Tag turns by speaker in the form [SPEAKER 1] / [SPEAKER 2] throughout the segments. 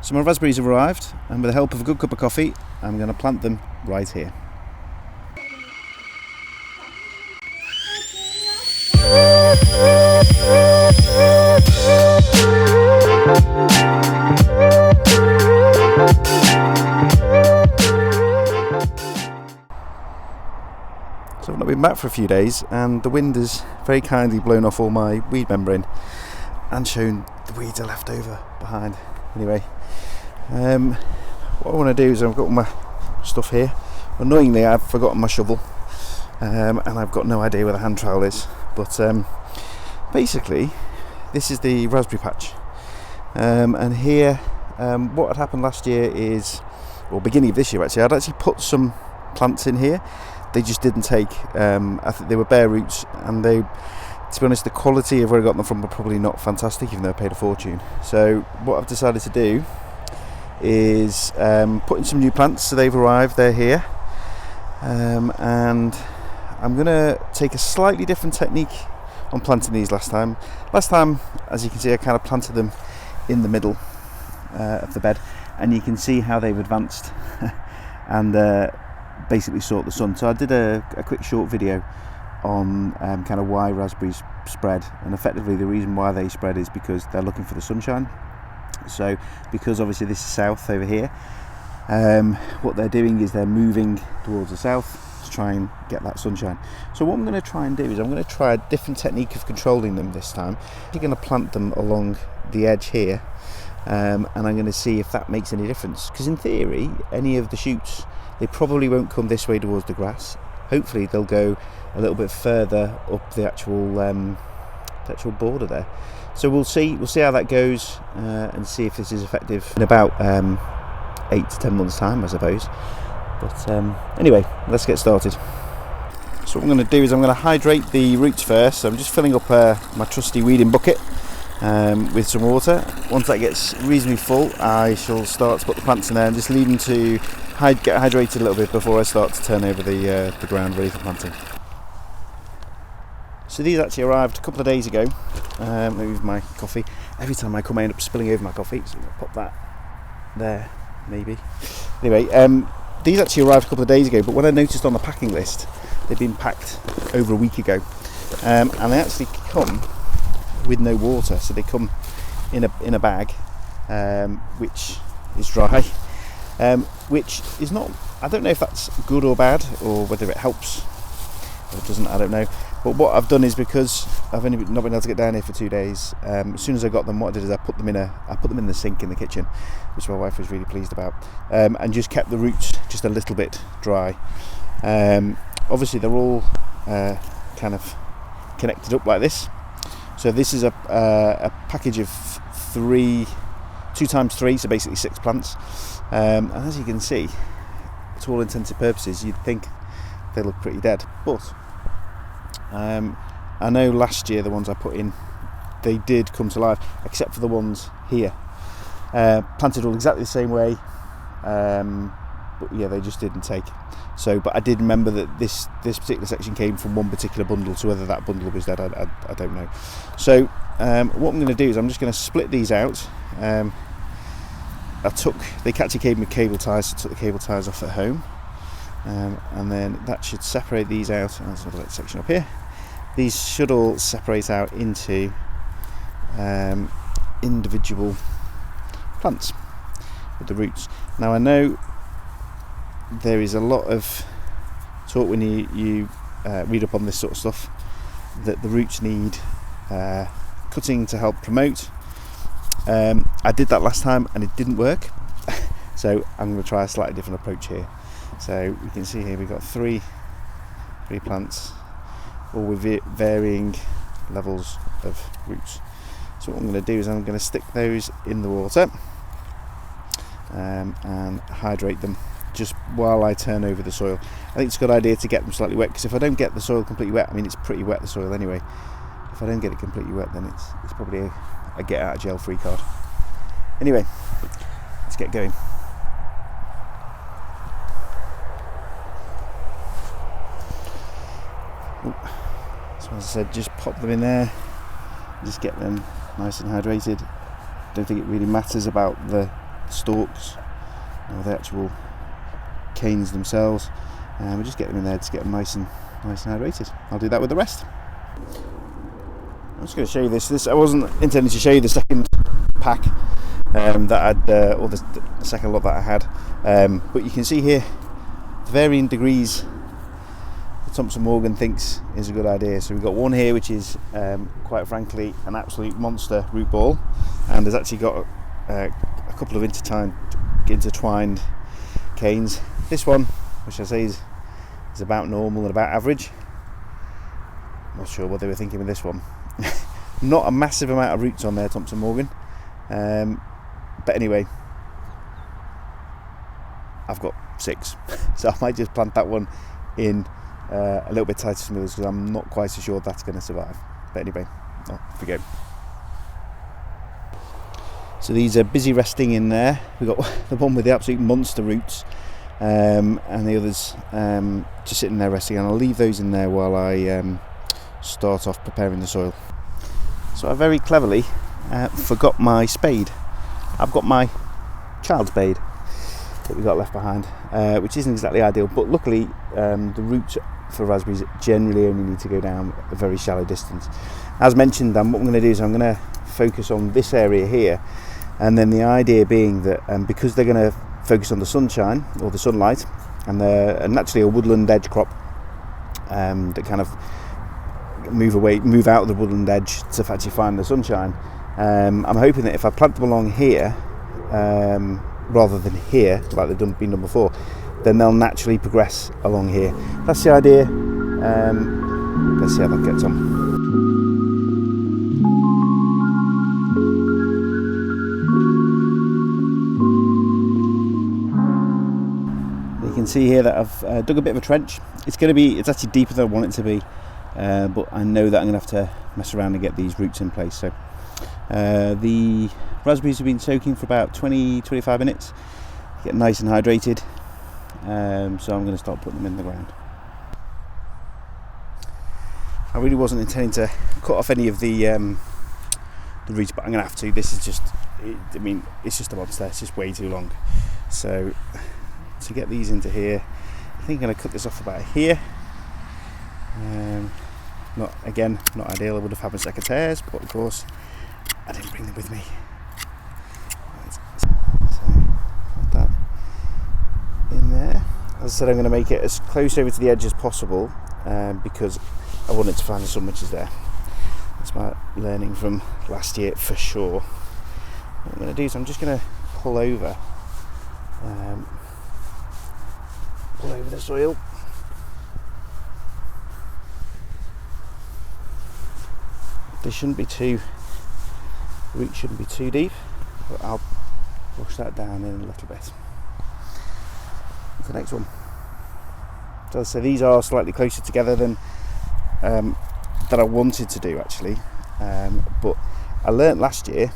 [SPEAKER 1] So my raspberries have arrived, and with the help of a good cup of coffee, I'm going to plant them right here. So I've not been back for a few days, and the wind has very kindly blown off all my weed membrane and shown the weeds are left over behind. Anyway, what I want to do is I've got all my stuff here. Annoyingly, I've forgotten my shovel, and I've got no idea where the hand trowel is. But basically, this is the raspberry patch, and here, what had happened last year is, or beginning of this year actually, I'd actually put some plants in here. They just didn't take. I think they were bare roots, and they, to be honest, the quality of where I got them from were probably not fantastic, even though I paid a fortune. So what I've decided to do is put in some new plants. So they've arrived, they're here, and I'm going to take a slightly different technique on planting these. Last time, as you can see, I kind of planted them in the middle of the bed, and you can see how they've advanced and basically sought the sun. So I did a quick short video on kind of why raspberries spread, and effectively the reason why they spread is because they're looking for the sunshine. So because obviously this is south over here, what they're doing is they're moving towards the south to try and get that sunshine. So what I'm going to try and do is I'm going to try a different technique of controlling them this time. I'm going to plant them along the edge here, and I'm going to see if that makes any difference, because in theory any of the shoots, they probably won't come this way towards the grass. Hopefully they'll go a little bit further up the actual border there. So we'll see how that goes, and see if this is effective in about 8 to 10 months time, I suppose. But anyway, let's get started. So what I'm going to do is I'm going to hydrate the roots first. So I'm just filling up my trusty weeding bucket with some water. Once that gets reasonably full, I shall start to put the plants in there and just leave them to get hydrated a little bit before I start to turn over the ground ready for planting. So these actually arrived a couple of days ago. With my coffee. Every time I come, I end up spilling over my coffee, so I'll pop that there, maybe. Anyway, these actually arrived a couple of days ago, but when I noticed on the packing list, they'd been packed over a week ago, and they actually come with no water. So they come in a bag, which is dry, which is not. I don't know if that's good or bad, or whether it helps or it doesn't. I don't know. But what I've done is, because I've only not been able to get down here for 2 days, as soon as I got them, what I did is I put them in the sink in the kitchen, which my wife was really pleased about, and just kept the roots just a little bit dry. Obviously they're all kind of connected up like this. So this is a package of 2 times 3, so basically 6 plants. And as you can see, to all intents and purposes, you'd think they look pretty dead, but I know last year the ones I put in, they did come to life, except for the ones here, planted all exactly the same way, but yeah, they just didn't take. So, but I did remember that this particular section came from one particular bundle, so whether that bundle was dead, I don't know. So what I'm going to do is I'm just going to split these out. They actually came with cable ties, so I took the cable ties off at home, and then that should separate these out. There's another little section up here. These should all separate out into individual plants with the roots. Now I know there is a lot of talk when you read up on this sort of stuff that the roots need cutting to help promote. I did that last time and it didn't work, so I'm going to try a slightly different approach here. So you can see here we've got three plants, all with varying levels of roots. So what I'm going to do is I'm going to stick those in the water and hydrate them just while I turn over the soil. I think it's a good idea to get them slightly wet, because if I don't get the soil completely wet, I mean it's pretty wet, the soil anyway, if I don't get it completely wet, then it's probably a get out of jail free card. Anyway, let's get going. So as I said, just pop them in there, just get them nice and hydrated. Don't think it really matters about the stalks or the actual canes themselves, and we'll just get them in there to get them nice and hydrated. I'll do that with the rest. I'm just going to show you this. I wasn't intending to show you the second pack that I'd, or the second lot that I had, but you can see here the varying degrees that Thompson Morgan thinks is a good idea. So we've got one here which is quite frankly an absolute monster root ball, and has actually got a couple of intertwined canes. This one, which I say is about normal and about average. Not sure what they were thinking with this one. Not a massive amount of roots on there, Thompson Morgan, but anyway, I've got 6, so I might just plant that one in a little bit tighter smooths because I'm not quite so sure that's going to survive. But anyway, off we go. So these are busy resting in there. We've got the one with the absolute monster roots, and the others just sitting there resting, and I'll leave those in there while I start off preparing the soil. So I very cleverly forgot my spade. I've got my child spade that we got left behind, which isn't exactly ideal, but luckily the roots for raspberries generally only need to go down a very shallow distance. As mentioned, what I'm going to do is I'm going to focus on this area here, and then the idea being that because they're going to focus on the sunshine or the sunlight, and they're naturally a woodland edge crop that kind of move out of the woodland edge to actually find the sunshine, I'm hoping that if I plant them along here rather than here like they've been done before, then they'll naturally progress along here. That's the idea. Let's see how that gets on. You can see here that I've dug a bit of a trench. It's actually deeper than I want it to be, but I know that I'm going to have to mess around and get these roots in place. So the raspberries have been soaking for about 20-25 minutes, get nice and hydrated, so I'm going to start putting them in the ground. I really wasn't intending to cut off any of the roots, but I'm going to have to. This is just, it's just a monster. It's just way too long. So to get these into here, I think I'm going to cut this off about here. Not ideal. I would have had my secateurs, but of course I didn't bring them with me. So put that in there. As I said, I'm going to make it as close over to the edge as possible, because I wanted to find the sun which is there. That's my learning from last year for sure. What I'm going to do is I'm just going to pull over the soil. Roots shouldn't be too deep, but I'll push that down in a little bit. The next one. So these are slightly closer together than I wanted to do actually, but I learnt last year,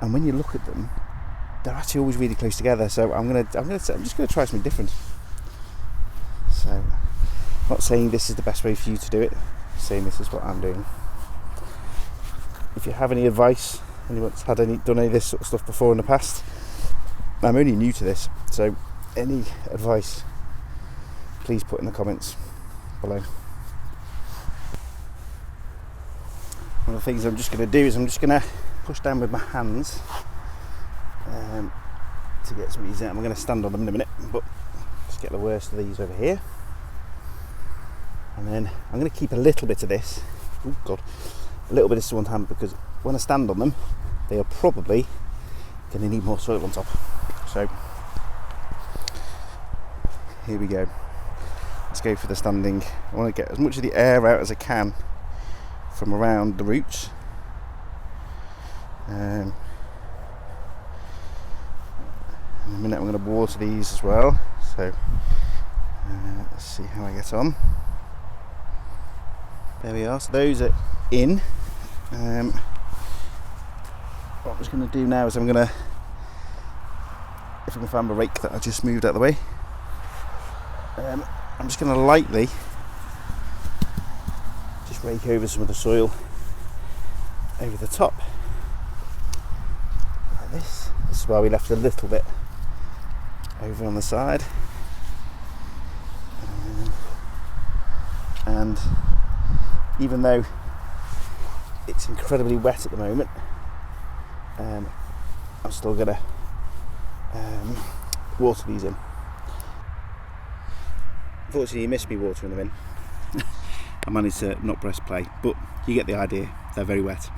[SPEAKER 1] and when you look at them, they're actually always really close together. So I'm just gonna try something different. So I'm not saying this is the best way for you to do it. Saying this is what I'm doing. If you have any advice, anyone's done any of this sort of stuff before in the past, I'm only new to this, so any advice please put in the comments below. One of the things I'm just going to do is I'm just going to push down with my hands to get some of these out. I'm going to stand on them in a minute, but just get the worst of these over here. And then I'm going to keep a little bit of this, a little bit of this to one hand, because when I stand on them, they are probably going to need more soil on top. So here we go. Let's go for the standing. I want to get as much of the air out as I can from around the roots. In a minute I'm going to water these as well. So let's see how I get on. There we are, so those are in. What I'm just going to do now is I'm going to, if I can find my rake that I just moved out of the way, I'm just going to lightly just rake over some of the soil over the top, like this is where we left a little bit over on the side, and even though it's incredibly wet at the moment, I'm still going to water these in. Unfortunately, you missed me watering them in. I managed to not press play, but you get the idea. They're very wet.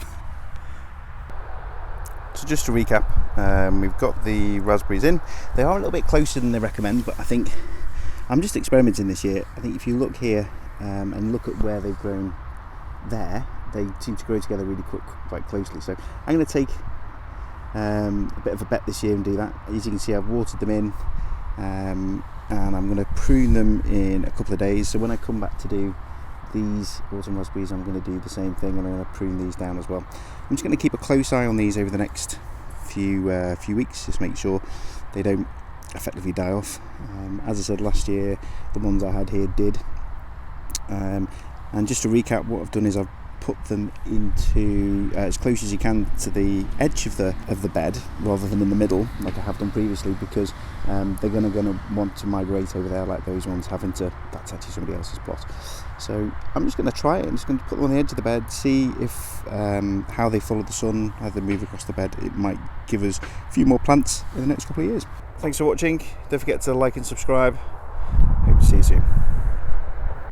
[SPEAKER 1] So just to recap, we've got the raspberries in. They are a little bit closer than they recommend, but I think I'm just experimenting this year. I think if you look here and look at where they've grown there, they seem to grow together really quite closely. So I'm going to take a bit of a bet this year and do that. As you can see, I've watered them in, and I'm going to prune them in a couple of days. So when I come back to do these autumn raspberries, I'm going to do the same thing, and I'm going to prune these down as well. I'm just going to keep a close eye on these over the next few weeks, just make sure they don't effectively die off. As I said last year, the ones I had here did. And just to recap, what I've done is I've put them into as close as you can to the edge of the bed rather than in the middle like I have done previously, because they're going to want to migrate over there like those ones have into, that's actually somebody else's plot. So I'm just going to try it. I'm just going to put them on the edge of the bed, see if how they follow the sun, how they move across the bed. It might give us a few more plants in the next couple of years. Thanks for watching. Don't forget to like and subscribe. Hope to see you soon.